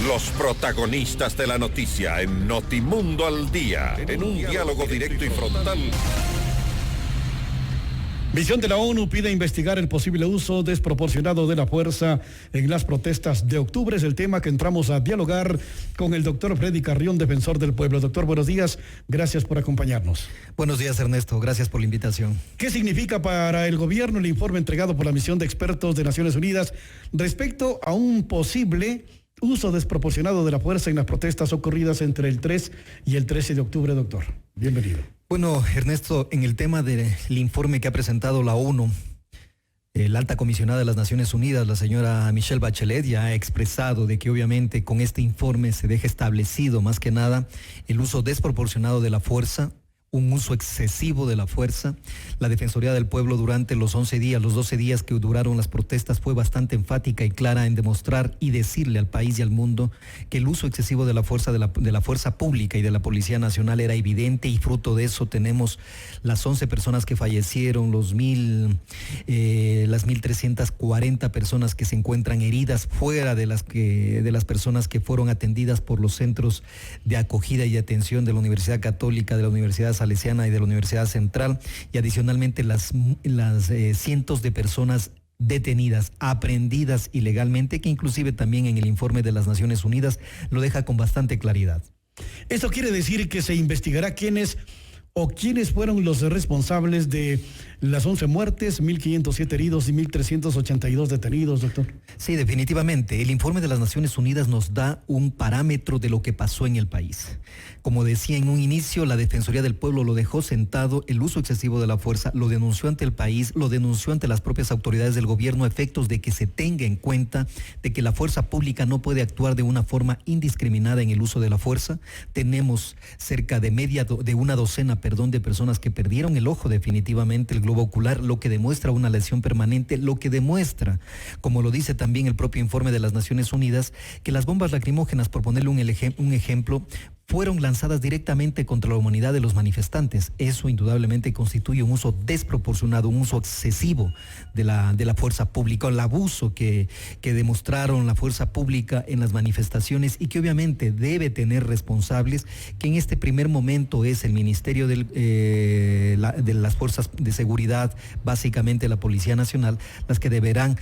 Los protagonistas de la noticia en Notimundo al Día, en un diálogo directo y frontal. Misión de la ONU pide investigar el posible uso desproporcionado de la fuerza en las protestas de octubre. Es el tema que entramos a dialogar con el doctor Freddy Carrión, defensor del pueblo. Doctor, buenos días. Gracias por acompañarnos. Buenos días, Ernesto. Gracias por la invitación. ¿Qué significa para el gobierno el informe entregado por la misión de expertos de Naciones Unidas respecto a un posible uso desproporcionado de la fuerza en las protestas ocurridas entre el 3 y el 13 de octubre, doctor? Bienvenido. Bueno, Ernesto, en el tema del informe que ha presentado la ONU, la alta comisionada de las Naciones Unidas, la señora Michelle Bachelet, ya ha expresado de que obviamente con este informe se deja establecido más que nada el uso desproporcionado de la fuerza, un uso excesivo de la fuerza. La Defensoría del Pueblo durante los 12 días que duraron las protestas fue bastante enfática y clara en demostrar y decirle al país y al mundo que el uso excesivo de la fuerza de la fuerza pública y de la Policía Nacional era evidente, y fruto de eso tenemos las 11 personas que fallecieron, las 1.340 personas que se encuentran heridas, fuera de las personas que fueron atendidas por los centros de acogida y atención de la Universidad Católica, de la Universidad Salesiana y de la Universidad Central, y adicionalmente las cientos de personas detenidas, aprehendidas ilegalmente, que inclusive también en el informe de las Naciones Unidas lo deja con bastante claridad. ¿Esto quiere decir que se investigará quiénes fueron los responsables de las 11 muertes, 1.507 heridos y 1.382 detenidos, doctor? Sí, definitivamente. El informe de las Naciones Unidas nos da un parámetro de lo que pasó en el país. Como decía en un inicio, la Defensoría del Pueblo lo dejó sentado, el uso excesivo de la fuerza, lo denunció ante el país, lo denunció ante las propias autoridades del gobierno, a efectos de que se tenga en cuenta de que la fuerza pública no puede actuar de una forma indiscriminada en el uso de la fuerza. Tenemos cerca de una docena de personas que perdieron el ojo, definitivamente el globo ocular, lo que demuestra una lesión permanente, lo que demuestra, como lo dice también el propio informe de las Naciones Unidas, que las bombas lacrimógenas, por ponerle un ejemplo, fueron lanzadas directamente contra la humanidad de los manifestantes. Eso indudablemente constituye un uso desproporcionado, un uso excesivo de la fuerza pública, el abuso que demostraron la fuerza pública en las manifestaciones, y que obviamente debe tener responsables, que en este primer momento es el Ministerio de las Fuerzas de Seguridad, básicamente la Policía Nacional, las que deberán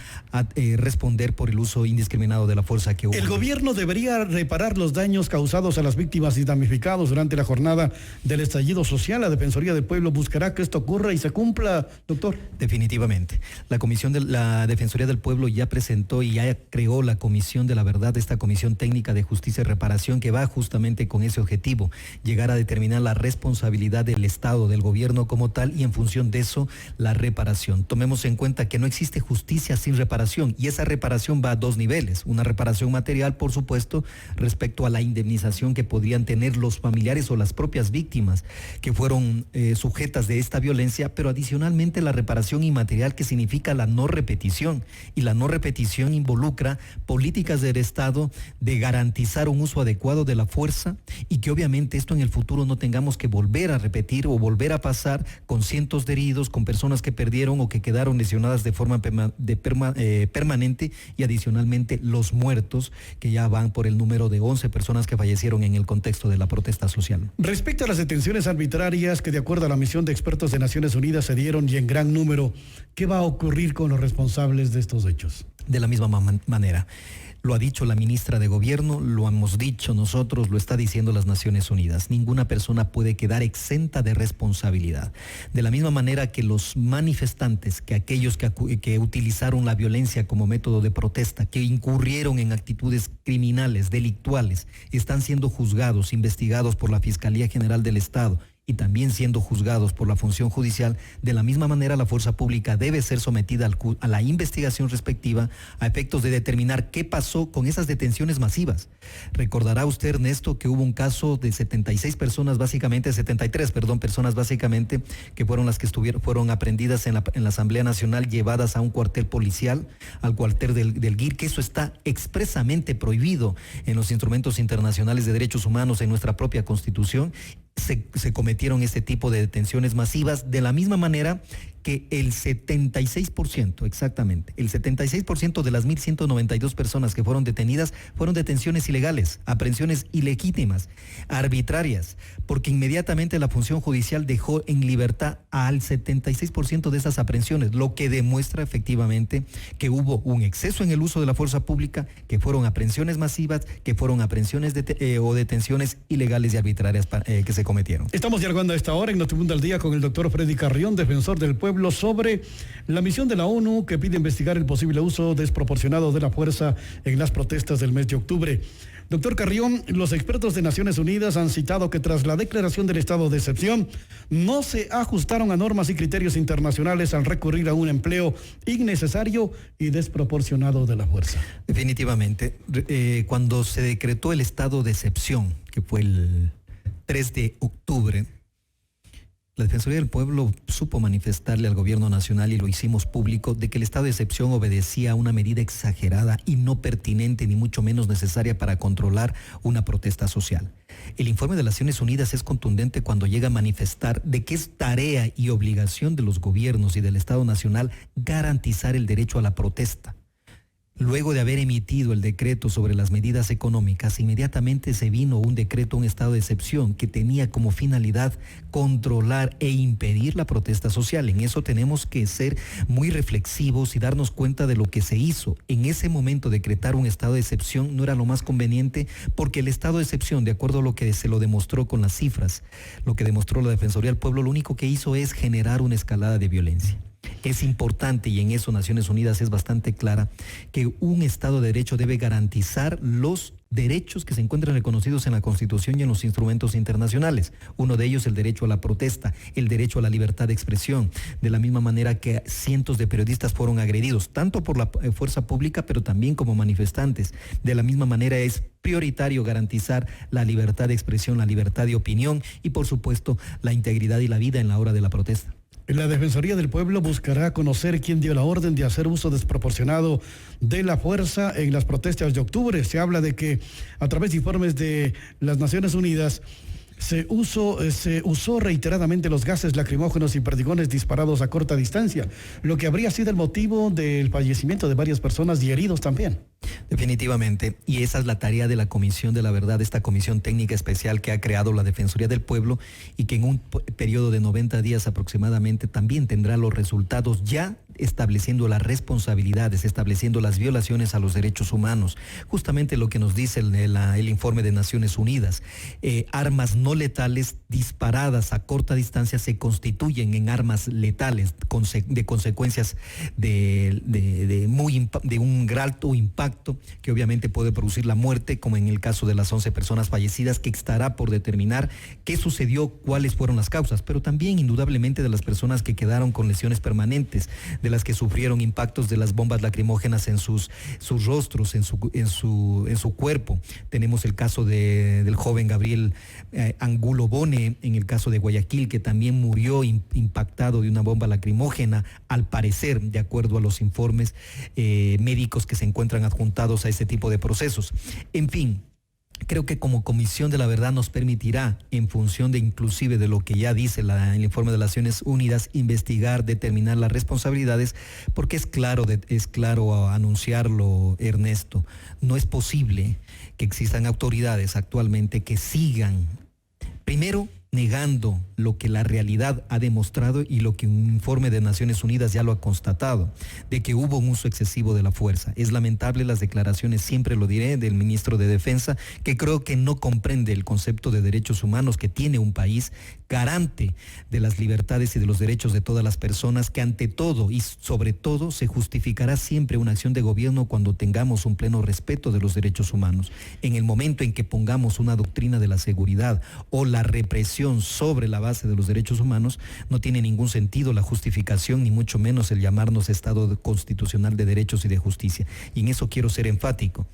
responder por el uso indiscriminado de la fuerza que hubo. El gobierno debería reparar los daños causados a las víctimas y damnificados durante la jornada del estallido social. La Defensoría del Pueblo buscará que esto ocurra y se cumpla, doctor. Definitivamente. La Comisión de la Defensoría del Pueblo ya presentó y ya creó la Comisión de la Verdad, esta Comisión Técnica de Justicia y Reparación, que va justamente con ese objetivo, llegar a determinar la responsabilidad del Estado, del gobierno como tal, y en función de eso, la reparación. Tomemos en cuenta que no existe justicia sin reparación, y esa reparación va a dos niveles: una reparación material, por supuesto, respecto a la indemnización que podrían tener los familiares o las propias víctimas que fueron sujetas de esta violencia, pero adicionalmente la reparación inmaterial, que significa la no repetición, y la no repetición involucra políticas del Estado de garantizar un uso adecuado de la fuerza, y que obviamente esto en el futuro no tengamos que volver a repetir o volver a pasar con cientos de heridos, con personas que perdieron o que quedaron lesionadas de forma permanente, y adicionalmente los muertos, que ya van por el número de 11 personas que fallecieron en el contexto de la protesta social. Respecto a las detenciones arbitrarias que, de acuerdo a la misión de expertos de Naciones Unidas, se dieron y en gran número, ¿qué va a ocurrir con los responsables de estos hechos? De la misma manera. Lo ha dicho la ministra de Gobierno, lo hemos dicho nosotros, lo está diciendo las Naciones Unidas. Ninguna persona puede quedar exenta de responsabilidad. De la misma manera que los manifestantes, que aquellos que utilizaron la violencia como método de protesta, que incurrieron en actitudes criminales, delictuales, están siendo juzgados, investigados por la Fiscalía General del Estado y también siendo juzgados por la función judicial. De la misma manera, la fuerza pública debe ser sometida a la investigación respectiva, a efectos de determinar qué pasó con esas detenciones masivas. Recordará usted, Ernesto, que hubo un caso de 73 personas básicamente, que fueron las que fueron aprehendidas en la Asamblea Nacional, llevadas a un cuartel policial, al cuartel del GIR, que eso está expresamente prohibido en los instrumentos internacionales de derechos humanos, en nuestra propia Constitución. Se cometieron este tipo de detenciones masivas, de la misma manera que el 76%, exactamente, el 76% de las 1.192 personas que fueron detenidas fueron detenciones ilegales, aprehensiones ilegítimas, arbitrarias, porque inmediatamente la función judicial dejó en libertad al 76% de esas aprehensiones, lo que demuestra efectivamente que hubo un exceso en el uso de la fuerza pública, que fueron aprehensiones masivas, que fueron aprehensiones o detenciones ilegales y arbitrarias que se cometieron. Estamos dialogando a esta hora en Notimundo al Día con el doctor Freddy Carrión, defensor del pueblo, sobre la misión de la ONU que pide investigar el posible uso desproporcionado de la fuerza en las protestas del mes de octubre. Doctor Carrión, los expertos de Naciones Unidas han citado que tras la declaración del estado de excepción, no se ajustaron a normas y criterios internacionales al recurrir a un empleo innecesario y desproporcionado de la fuerza. Definitivamente, cuando se decretó el estado de excepción, que fue el 3 de octubre, la Defensoría del Pueblo supo manifestarle al gobierno nacional, y lo hicimos público, de que el estado de excepción obedecía a una medida exagerada y no pertinente ni mucho menos necesaria para controlar una protesta social. El informe de las Naciones Unidas es contundente cuando llega a manifestar de que es tarea y obligación de los gobiernos y del Estado Nacional garantizar el derecho a la protesta. Luego de haber emitido el decreto sobre las medidas económicas, inmediatamente se vino un decreto, un estado de excepción que tenía como finalidad controlar e impedir la protesta social. En eso tenemos que ser muy reflexivos y darnos cuenta de lo que se hizo. En ese momento decretar un estado de excepción no era lo más conveniente, porque el estado de excepción, de acuerdo a lo que se lo demostró con las cifras, lo que demostró la Defensoría del Pueblo, lo único que hizo es generar una escalada de violencia. Es importante, y en eso Naciones Unidas es bastante clara, que un Estado de Derecho debe garantizar los derechos que se encuentran reconocidos en la Constitución y en los instrumentos internacionales. Uno de ellos, el derecho a la protesta, el derecho a la libertad de expresión, de la misma manera que cientos de periodistas fueron agredidos, tanto por la fuerza pública, pero también como manifestantes. De la misma manera es prioritario garantizar la libertad de expresión, la libertad de opinión y, por supuesto, la integridad y la vida en la hora de la protesta. La Defensoría del Pueblo buscará conocer quién dio la orden de hacer uso desproporcionado de la fuerza en las protestas de octubre. Se habla de que a través de informes de las Naciones Unidas se usó reiteradamente los gases lacrimógenos y perdigones disparados a corta distancia, lo que habría sido el motivo del fallecimiento de varias personas y heridos también. Definitivamente, y esa es la tarea de la Comisión de la Verdad, esta comisión técnica especial que ha creado la Defensoría del Pueblo, y que en un periodo de 90 días aproximadamente también tendrá los resultados, ya estableciendo las responsabilidades, estableciendo las violaciones a los derechos humanos. Justamente lo que nos dice el informe de Naciones Unidas. Armas no letales disparadas a corta distancia se constituyen en armas letales de consecuencias de un alto impacto, que obviamente puede producir la muerte, como en el caso de las 11 personas fallecidas, que estará por determinar qué sucedió, cuáles fueron las causas, pero también indudablemente de las personas que quedaron con lesiones permanentes, de las que sufrieron impactos de las bombas lacrimógenas en sus rostros, en su cuerpo. Tenemos el caso del joven Gabriel Angulo Bone, en el caso de Guayaquil, que también murió impactado de una bomba lacrimógena, al parecer, de acuerdo a los informes médicos que se encuentran adjuntados a este tipo de procesos. En fin, creo que como Comisión de la Verdad nos permitirá, en función de inclusive de lo que ya dice el informe de las Naciones Unidas, investigar, determinar las responsabilidades, porque es claro anunciarlo, Ernesto. No es posible que existan autoridades actualmente que sigan, primero, negando lo que la realidad ha demostrado y lo que un informe de Naciones Unidas ya lo ha constatado, de que hubo un uso excesivo de la fuerza. Es lamentable las declaraciones, siempre lo diré, del ministro de Defensa, que creo que no comprende el concepto de derechos humanos que tiene un país garante de las libertades y de los derechos de todas las personas, que ante todo y sobre todo se justificará siempre una acción de gobierno cuando tengamos un pleno respeto de los derechos humanos. En el momento en que pongamos una doctrina de la seguridad o la represión sobre la base de los derechos humanos, no tiene ningún sentido la justificación, ni mucho menos el llamarnos Estado constitucional de derechos y de justicia. Y en eso quiero ser enfático.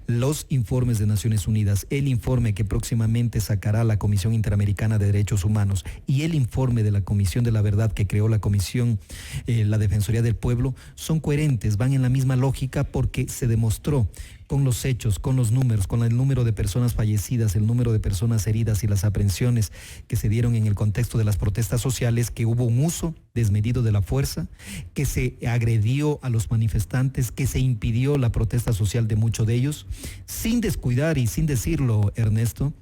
Los informes de Naciones Unidas, el informe que próximamente sacará la Comisión Interamericana de Derechos Humanos y el informe de la Comisión de la Verdad que creó la Comisión, la Defensoría del Pueblo, son coherentes, van en la misma lógica, porque se demostró con los hechos, con los números, con el número de personas fallecidas, el número de personas heridas y las aprehensiones que se dieron en el contexto de las protestas sociales, que hubo un uso desmedido de la fuerza, que se agredió a los manifestantes, que se impidió la protesta social de muchos de ellos, sin descuidar y sin decirlo, Ernesto,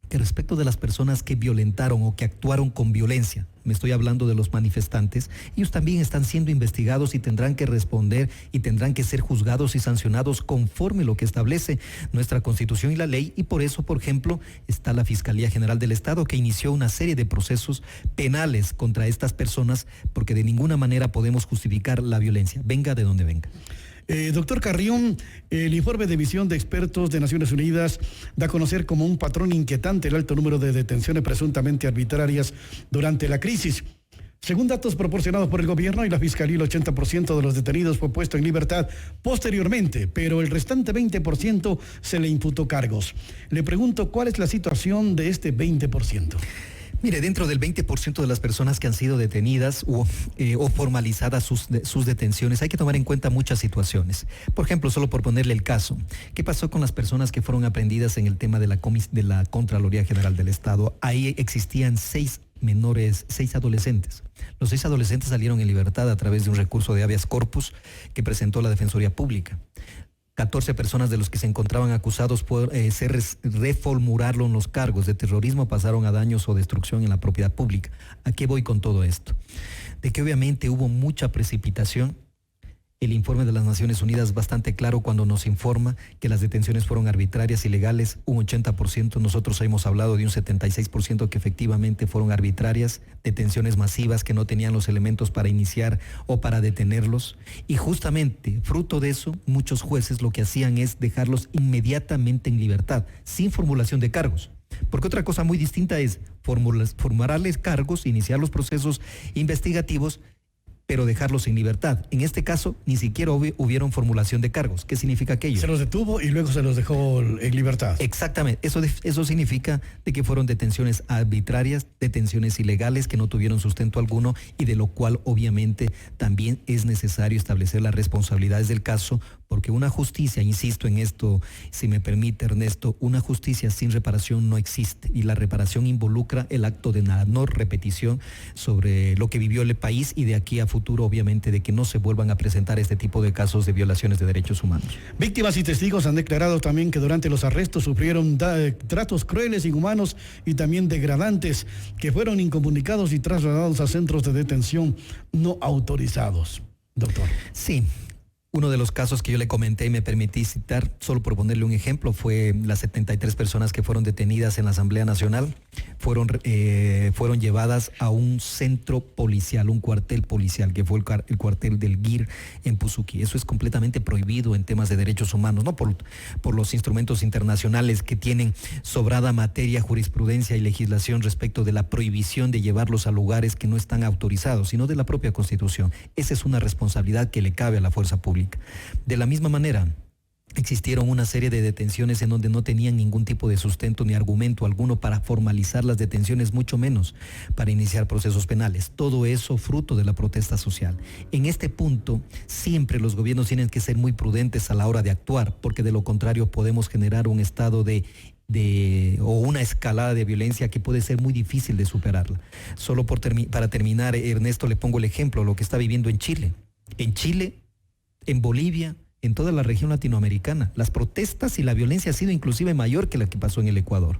que respecto de las personas que violentaron o que actuaron con violencia, me estoy hablando de los manifestantes, ellos también están siendo investigados y tendrán que responder y tendrán que ser juzgados y sancionados conforme lo que establece nuestra Constitución y la ley, y por eso, por ejemplo, está la Fiscalía General del Estado, que inició una serie de procesos penales contra estas personas, porque de ninguna manera podemos justificar la violencia, venga de donde venga. Doctor Carrión, el informe de visión de expertos de Naciones Unidas da a conocer como un patrón inquietante el alto número de detenciones presuntamente arbitrarias durante la crisis. Según datos proporcionados por el gobierno y la Fiscalía, el 80% de los detenidos fue puesto en libertad posteriormente, pero el restante 20% se le imputó cargos. Le pregunto, ¿cuál es la situación de este 20%? Mire, dentro del 20% de las personas que han sido detenidas o formalizadas sus detenciones, hay que tomar en cuenta muchas situaciones. Por ejemplo, solo por ponerle el caso, ¿qué pasó con las personas que fueron aprehendidas en el tema de la Contraloría General del Estado? Ahí existían 6 adolescentes. Los 6 adolescentes salieron en libertad a través de un recurso de habeas corpus que presentó la Defensoría Pública. 14 personas de los que se encontraban acusados por reformularon los cargos de terrorismo, pasaron a daños o destrucción en la propiedad pública. ¿A qué voy con todo esto? De que obviamente hubo mucha precipitación. El informe de las Naciones Unidas es bastante claro cuando nos informa que las detenciones fueron arbitrarias, ilegales, un 80%. Nosotros hemos hablado de un 76% que efectivamente fueron arbitrarias, detenciones masivas que no tenían los elementos para iniciar o para detenerlos. Y justamente, fruto de eso, muchos jueces lo que hacían es dejarlos inmediatamente en libertad, sin formulación de cargos. Porque otra cosa muy distinta es formularles cargos, iniciar los procesos investigativos, pero dejarlos en libertad. En este caso, ni siquiera hubieron formulación de cargos. ¿Qué significa aquello? Se los detuvo y luego se los dejó en libertad. Exactamente. Eso significa de que fueron detenciones arbitrarias, detenciones ilegales que no tuvieron sustento alguno y de lo cual obviamente también es necesario establecer las responsabilidades del caso, porque una justicia, insisto en esto, si me permite Ernesto, una justicia sin reparación no existe, y la reparación involucra el acto de la no repetición sobre lo que vivió el país y de aquí a futuro obviamente de que no se vuelvan a presentar este tipo de casos de violaciones de derechos humanos. Víctimas y testigos han declarado también que durante los arrestos sufrieron tratos crueles, inhumanos y también degradantes, que fueron incomunicados y trasladados a centros de detención no autorizados. Doctor. Sí. Uno de los casos que yo le comenté y me permití citar, solo por ponerle un ejemplo, fue las 73 personas que fueron detenidas en la Asamblea Nacional, fueron llevadas a un centro policial, un cuartel policial, que fue el cuartel del GIR en Puzuquí. Eso es completamente prohibido en temas de derechos humanos, no por los instrumentos internacionales que tienen sobrada materia, jurisprudencia y legislación respecto de la prohibición de llevarlos a lugares que no están autorizados, sino de la propia Constitución. Esa es una responsabilidad que le cabe a la fuerza pública. De la misma manera, existieron una serie de detenciones en donde no tenían ningún tipo de sustento ni argumento alguno para formalizar las detenciones, mucho menos para iniciar procesos penales. Todo eso fruto de la protesta social. En este punto, siempre los gobiernos tienen que ser muy prudentes a la hora de actuar, porque de lo contrario podemos generar un estado o una escalada de violencia que puede ser muy difícil de superarla. Solo para terminar, Ernesto, le pongo el ejemplo, lo que está viviendo en Chile. En Bolivia, en toda la región latinoamericana, las protestas y la violencia ha sido inclusive mayor que la que pasó en el Ecuador.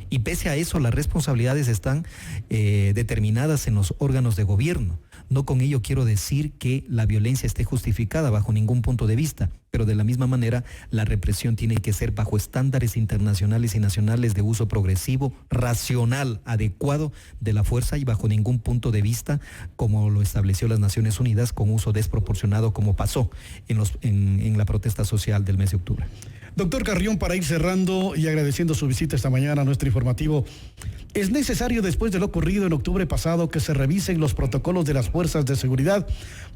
Y pese a eso, las responsabilidades están determinadas en los órganos de gobierno. No con ello quiero decir que la violencia esté justificada bajo ningún punto de vista, pero de la misma manera la represión tiene que ser bajo estándares internacionales y nacionales de uso progresivo, racional, adecuado de la fuerza y bajo ningún punto de vista como lo estableció las Naciones Unidas con uso desproporcionado como pasó en la protesta social del mes de octubre. Doctor Carrión, para ir cerrando y agradeciendo su visita esta mañana a nuestro informativo, ¿es necesario después de lo ocurrido en octubre pasado que se revisen los protocolos de las fuerzas de seguridad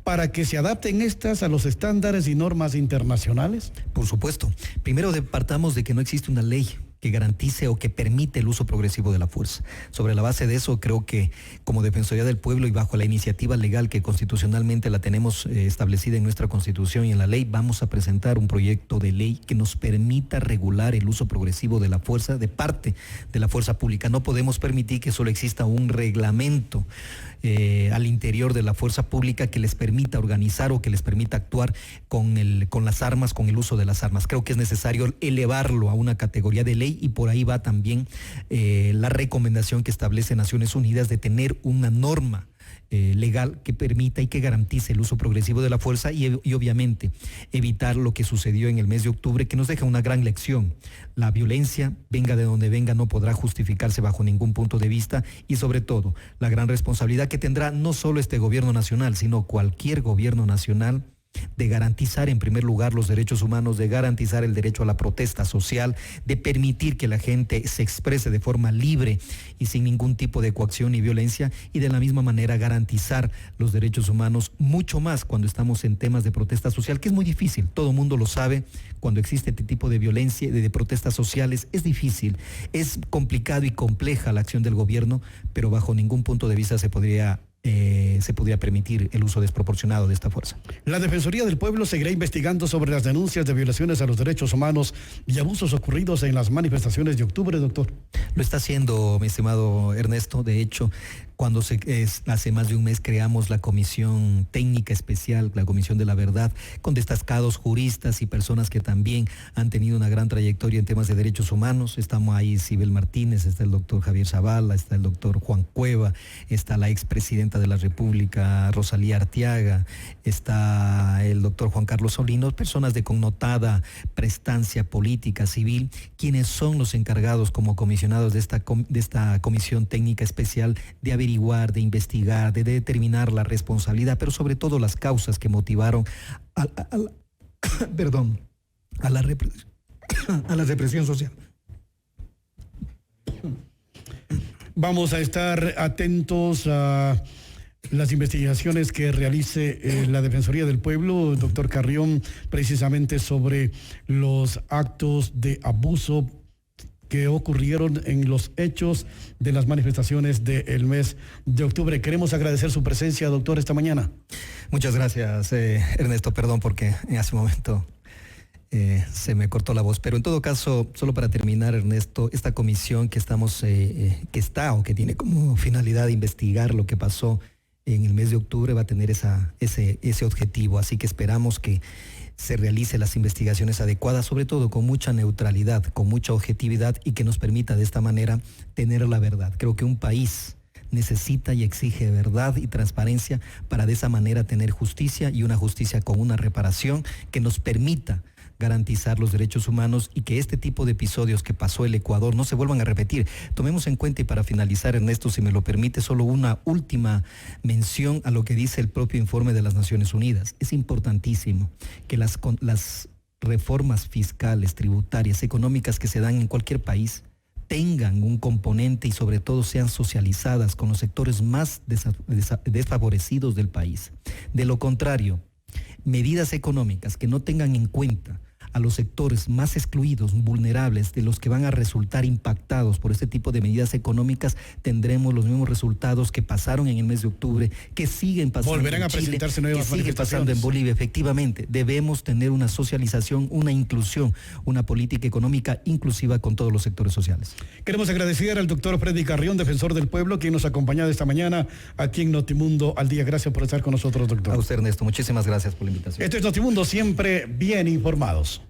para que se adapten estas a los estándares y normas internacionales? Por supuesto. Primero partamos de que no existe una ley que garantice o que permite el uso progresivo de la fuerza. Sobre la base de eso, creo que como Defensoría del Pueblo y bajo la iniciativa legal que constitucionalmente la tenemos establecida en nuestra Constitución y en la ley, vamos a presentar un proyecto de ley que nos permita regular el uso progresivo de la fuerza de parte de la fuerza pública. No podemos permitir que solo exista un reglamento al interior de la fuerza pública que les permita organizar o que les permita actuar con las armas, con el uso de las armas. Creo que es necesario elevarlo a una categoría de ley y por ahí va también la recomendación que establece Naciones Unidas de tener una norma legal que permita y que garantice el uso progresivo de la fuerza y obviamente evitar lo que sucedió en el mes de octubre, que nos deja una gran lección. La violencia, venga de donde venga, no podrá justificarse bajo ningún punto de vista y sobre todo la gran responsabilidad que tendrá no solo este gobierno nacional, sino cualquier gobierno nacional de garantizar en primer lugar los derechos humanos, de garantizar el derecho a la protesta social, de permitir que la gente se exprese de forma libre y sin ningún tipo de coacción ni violencia y de la misma manera garantizar los derechos humanos mucho más cuando estamos en temas de protesta social, que es muy difícil, todo el mundo lo sabe, cuando existe este tipo de violencia, de protestas sociales, es difícil, es complicado y compleja la acción del gobierno, pero bajo ningún punto de vista se podría permitir el uso desproporcionado de esta fuerza. La Defensoría del Pueblo seguirá investigando sobre las denuncias de violaciones a los derechos humanos y abusos ocurridos en las manifestaciones de octubre, doctor. Lo está haciendo, mi estimado Ernesto. De hecho, cuando hace más de un mes creamos la Comisión Técnica Especial, la Comisión de la Verdad, con destacados juristas y personas que también han tenido una gran trayectoria en temas de derechos humanos. Estamos ahí Sibel Martínez, está el doctor Javier Zavala, está el doctor Juan Cueva, está la expresidenta de la República, Rosalía Arteaga, está el doctor Juan Carlos Solinos, personas de connotada prestancia política, civil, quienes son los encargados como comisionados de esta Comisión Técnica Especial de averiguar, de investigar, de determinar la responsabilidad, pero sobre todo las causas que motivaron a la represión social. Vamos a estar atentos a las investigaciones que realice la Defensoría del Pueblo, doctor Carrión, precisamente sobre los actos de abuso que ocurrieron en los hechos de las manifestaciones del mes de octubre. Queremos agradecer su presencia, doctor, esta mañana. Muchas gracias, Ernesto. Perdón porque hace un momento se me cortó la voz, pero en todo caso, solo para terminar, Ernesto, esta comisión que que tiene como finalidad investigar lo que pasó en el mes de octubre va a tener ese objetivo, así que esperamos que se realicen las investigaciones adecuadas, sobre todo con mucha neutralidad, con mucha objetividad y que nos permita de esta manera tener la verdad. Creo que un país necesita y exige verdad y transparencia para de esa manera tener justicia y una justicia con una reparación que nos permita garantizar los derechos humanos y que este tipo de episodios que pasó el Ecuador no se vuelvan a repetir. Tomemos en cuenta, y para finalizar, Ernesto, si me lo permite, solo una última mención a lo que dice el propio informe de las Naciones Unidas. Es importantísimo que las reformas fiscales, tributarias, económicas que se dan en cualquier país tengan un componente y sobre todo sean socializadas con los sectores más desfavorecidos del país. De lo contrario, medidas económicas que no tengan en cuenta a los sectores más excluidos, vulnerables, de los que van a resultar impactados por este tipo de medidas económicas, tendremos los mismos resultados que pasaron en el mes de octubre, que siguen pasando volverán en a Chile, presentarse nuevas que siguen pasando en Bolivia. Efectivamente, debemos tener una socialización, una inclusión, una política económica inclusiva con todos los sectores sociales. Queremos agradecer al doctor Freddy Carrión, defensor del pueblo, quien nos ha acompañado esta mañana aquí en Notimundo al Día. Gracias por estar con nosotros, doctor. A usted, Ernesto, muchísimas gracias por la invitación. Esto es Notimundo, siempre bien informados.